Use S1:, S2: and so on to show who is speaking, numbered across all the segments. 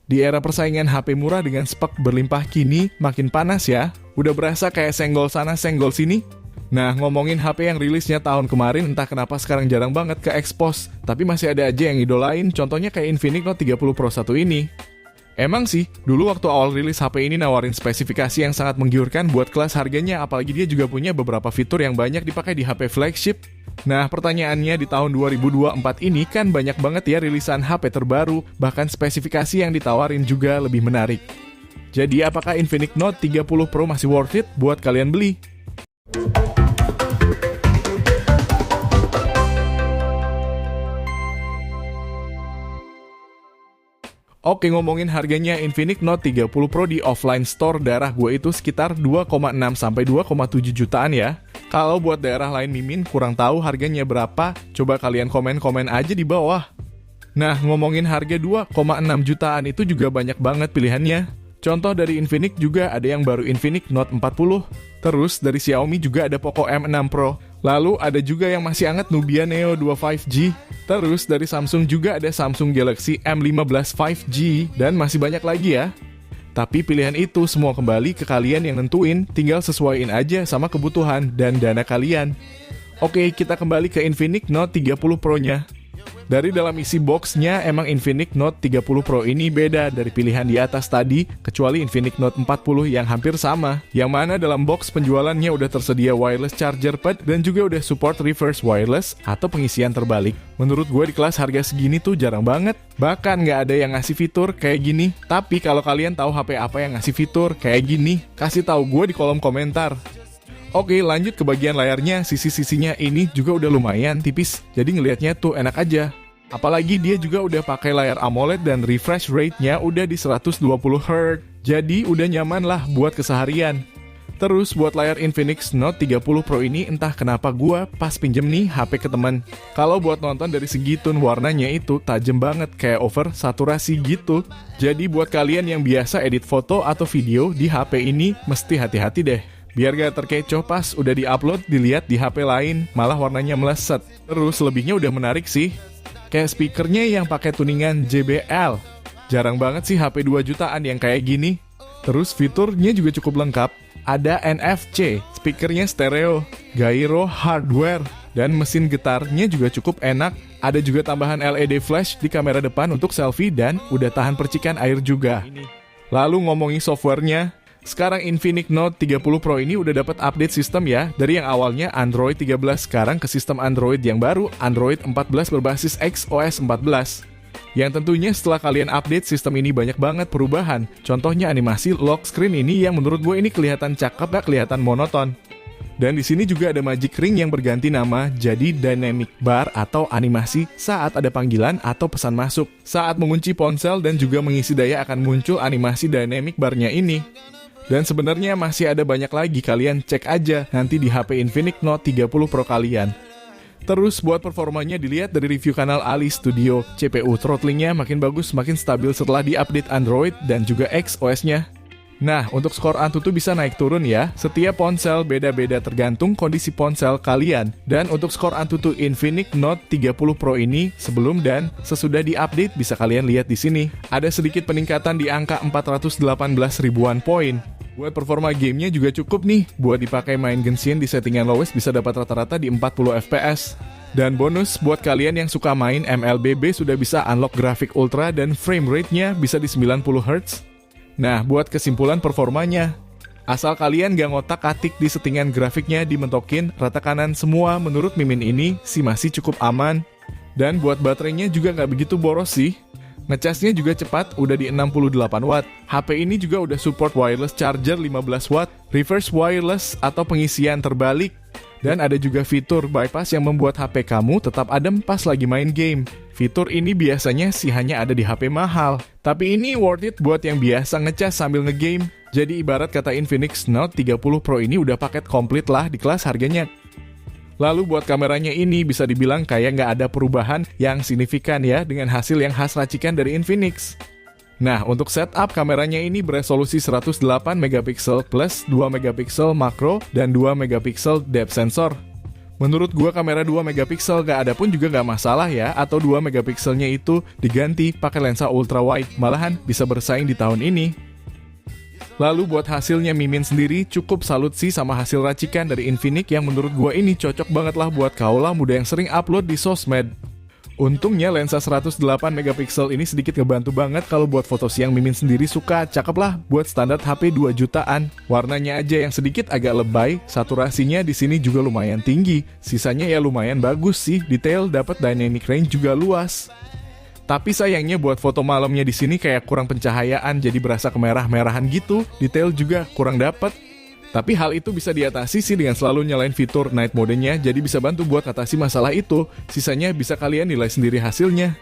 S1: Di era persaingan HP murah dengan spek berlimpah kini makin panas ya. Udah berasa kayak senggol sana senggol sini. Nah, ngomongin HP yang rilisnya tahun kemarin entah kenapa sekarang jarang banget ke expose. Tapi masih ada aja yang idolain, contohnya kayak Infinix Note 30 Pro 1 ini. Emang sih, dulu waktu awal rilis HP ini nawarin spesifikasi yang sangat menggiurkan buat kelas harganya, apalagi dia juga punya beberapa fitur yang banyak dipakai di HP flagship. Nah, pertanyaannya di tahun 2024 ini kan banyak banget ya rilisan HP terbaru, bahkan spesifikasi yang ditawarin juga lebih menarik. Jadi apakah Infinix Note 30 Pro masih worth it buat kalian beli? Oke, ngomongin harganya, Infinix Note 30 Pro di offline store daerah gue itu sekitar 2,6 sampai 2,7 jutaan ya. Kalau buat daerah lain Mimin kurang tahu harganya berapa, coba kalian komen-komen aja di bawah. Nah, ngomongin harga 2,6 jutaan itu juga banyak banget pilihannya. Contoh dari Infinix juga ada yang baru Infinix Note 40. Terus dari Xiaomi juga ada Poco M6 Pro. Lalu ada juga yang masih hangat Nubia Neo 2 5G. Terus dari Samsung juga ada Samsung Galaxy M15 5G. Dan masih banyak lagi ya. Tapi pilihan itu semua kembali ke kalian yang nentuin, tinggal sesuaiin aja sama kebutuhan dan dana kalian. Oke, kita kembali ke Infinix Note 30 Pro-nya. Dari dalam isi boxnya, emang Infinix Note 30 Pro ini beda dari pilihan di atas tadi, kecuali Infinix Note 40 yang hampir sama. Yang mana dalam box penjualannya udah tersedia wireless charger pad dan juga udah support reverse wireless atau pengisian terbalik. Menurut gue di kelas harga segini tuh jarang banget. Bahkan nggak ada yang ngasih fitur kayak gini. Tapi kalau kalian tahu HP apa yang ngasih fitur kayak gini, kasih tahu gue di kolom komentar. Oke, lanjut ke bagian layarnya. Sisi-sisinya ini juga udah lumayan tipis, jadi ngelihatnya tuh enak aja. Apalagi dia juga udah pakai layar AMOLED dan refresh rate-nya udah di 120 Hz. Jadi udah nyaman lah buat keseharian. Terus buat layar Infinix Note 30 Pro ini entah kenapa gua pas pinjem nih HP ke teman. Kalau buat nonton dari segi tone warnanya itu tajam banget kayak over saturasi gitu. Jadi buat kalian yang biasa edit foto atau video di HP ini mesti hati-hati deh. Biar gak terkecoh pas udah di-upload dilihat di HP lain, malah warnanya meleset. Terus lebihnya udah menarik sih. Kayak speakernya yang pakai tuningan JBL. Jarang banget sih HP 2 jutaan yang kayak gini. Terus fiturnya juga cukup lengkap. Ada NFC, speakernya stereo, gyro hardware, dan mesin getarnya juga cukup enak. Ada juga tambahan LED flash di kamera depan untuk selfie dan udah tahan percikan air juga. Lalu ngomongin softwarenya, sekarang Infinix Note 30 Pro ini udah dapat update sistem ya. Dari yang awalnya Android 13 sekarang ke sistem Android yang baru, Android 14 berbasis XOS 14. Yang tentunya setelah kalian update sistem ini banyak banget perubahan. Contohnya animasi lock screen ini yang menurut gue ini kelihatan cakep, gak kelihatan monoton. Dan di sini juga ada magic ring yang berganti nama jadi dynamic bar atau animasi saat ada panggilan atau pesan masuk. Saat mengunci ponsel dan juga mengisi daya akan muncul animasi dynamic barnya ini. Dan sebenarnya masih ada banyak lagi, kalian cek aja nanti di HP Infinix Note 30 Pro kalian. Terus buat performanya dilihat dari review kanal Ali Studio, CPU throttlingnya makin bagus, makin stabil setelah di-update Android dan juga XOS-nya. Nah, untuk skor Antutu bisa naik turun ya, setiap ponsel beda-beda tergantung kondisi ponsel kalian. Dan untuk skor Antutu Infinix Note 30 Pro ini sebelum dan sesudah di-update bisa kalian lihat di sini. Ada sedikit peningkatan di angka 418 ribuan poin. Buat performa gamenya juga cukup nih, buat dipakai main Genshin di settingan lowest bisa dapat rata-rata di 40 fps. Dan bonus, buat kalian yang suka main MLBB sudah bisa unlock grafik ultra dan frame rate-nya bisa di 90 Hz. Nah, buat kesimpulan performanya, asal kalian gak ngotak-atik di settingan grafiknya dimentokin, rata kanan semua menurut Mimin ini sih masih cukup aman. Dan buat baterainya juga gak begitu boros sih. Ngecasnya juga cepat, udah di 68 watt. HP ini juga udah support wireless charger 15 watt, reverse wireless atau pengisian terbalik. Dan ada juga fitur bypass yang membuat HP kamu tetap adem pas lagi main game. Fitur ini biasanya sih hanya ada di HP mahal. Tapi ini worth it buat yang biasa ngecas sambil ngegame. Jadi ibarat kata Infinix Note 30 Pro ini udah paket komplit lah di kelas harganya. Lalu buat kameranya ini bisa dibilang kayak nggak ada perubahan yang signifikan ya dengan hasil yang khas racikan dari Infinix. Nah, untuk setup kameranya ini beresolusi 108 megapiksel plus 2 megapiksel makro dan 2 megapiksel depth sensor. Menurut gua kamera 2 megapiksel gak ada pun juga gak masalah ya, atau 2 megapikselnya itu diganti pakai lensa ultra wide, malahan bisa bersaing di tahun ini. Lalu buat hasilnya Mimin sendiri cukup salut sih sama hasil racikan dari Infinix yang menurut gua ini cocok banget lah buat kaula muda yang sering upload di sosmed. Untungnya lensa 108 megapiksel ini sedikit ngebantu banget kalau buat foto siang Mimin sendiri suka, cakep lah buat standar HP 2 jutaan. Warnanya aja yang sedikit agak lebay, saturasinya di sini juga lumayan tinggi. Sisanya ya lumayan bagus sih, detail dapat dynamic range juga luas. Tapi sayangnya buat foto malamnya di sini kayak kurang pencahayaan jadi berasa kemerah-merahan gitu, detail juga kurang dapet. Tapi hal itu bisa diatasi sih dengan selalu nyalain fitur night mode-nya, jadi bisa bantu buat atasi masalah itu. Sisanya bisa kalian nilai sendiri hasilnya.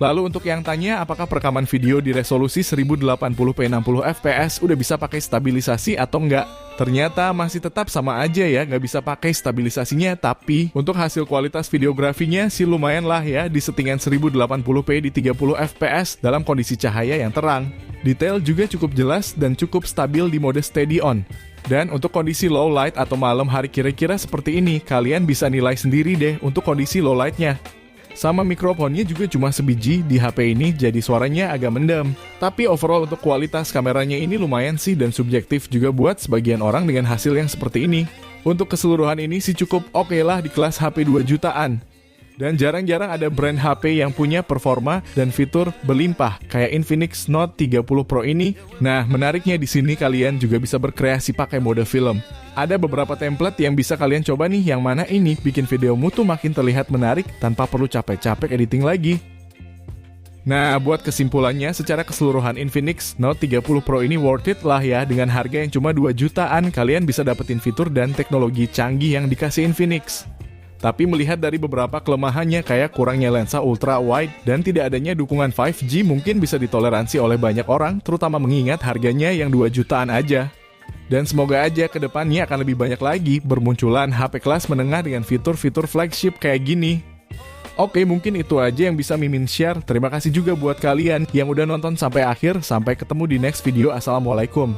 S1: Lalu untuk yang tanya apakah perekaman video di resolusi 1080p 60 fps udah bisa pakai stabilisasi atau enggak? Ternyata masih tetap sama aja ya, nggak bisa pakai stabilisasinya, tapi untuk hasil kualitas videografinya sih lumayan lah ya di settingan 1080p di 30 fps dalam kondisi cahaya yang terang. Detail juga cukup jelas dan cukup stabil di mode steady on. Dan untuk kondisi low light atau malam hari kira-kira seperti ini, kalian bisa nilai sendiri deh untuk kondisi low lightnya. Sama mikrofonnya juga cuma sebiji di HP ini, jadi suaranya agak mendem. Tapi overall untuk kualitas kameranya ini lumayan sih dan subjektif juga buat sebagian orang dengan hasil yang seperti ini. Untuk keseluruhan ini sih cukup oke lah di kelas HP 2 jutaan. Dan jarang-jarang ada brand HP yang punya performa dan fitur berlimpah kayak Infinix Note 30 Pro ini. Nah, menariknya di sini kalian juga bisa berkreasi pakai mode film. Ada beberapa template yang bisa kalian coba nih, yang mana ini bikin videomu tuh makin terlihat menarik tanpa perlu capek-capek editing lagi. Nah, buat kesimpulannya, secara keseluruhan Infinix Note 30 Pro ini worth it lah ya. Dengan harga yang cuma 2 jutaan, kalian bisa dapetin fitur dan teknologi canggih yang dikasih Infinix. Tapi melihat dari beberapa kelemahannya kayak kurangnya lensa ultra wide dan tidak adanya dukungan 5G mungkin bisa ditoleransi oleh banyak orang, terutama mengingat harganya yang 2 jutaan aja. Dan semoga aja ke depannya akan lebih banyak lagi bermunculan HP kelas menengah dengan fitur-fitur flagship kayak gini. Oke, mungkin itu aja yang bisa Mimin share. Terima kasih juga buat kalian yang udah nonton sampai akhir. Sampai ketemu di next video. Assalamualaikum.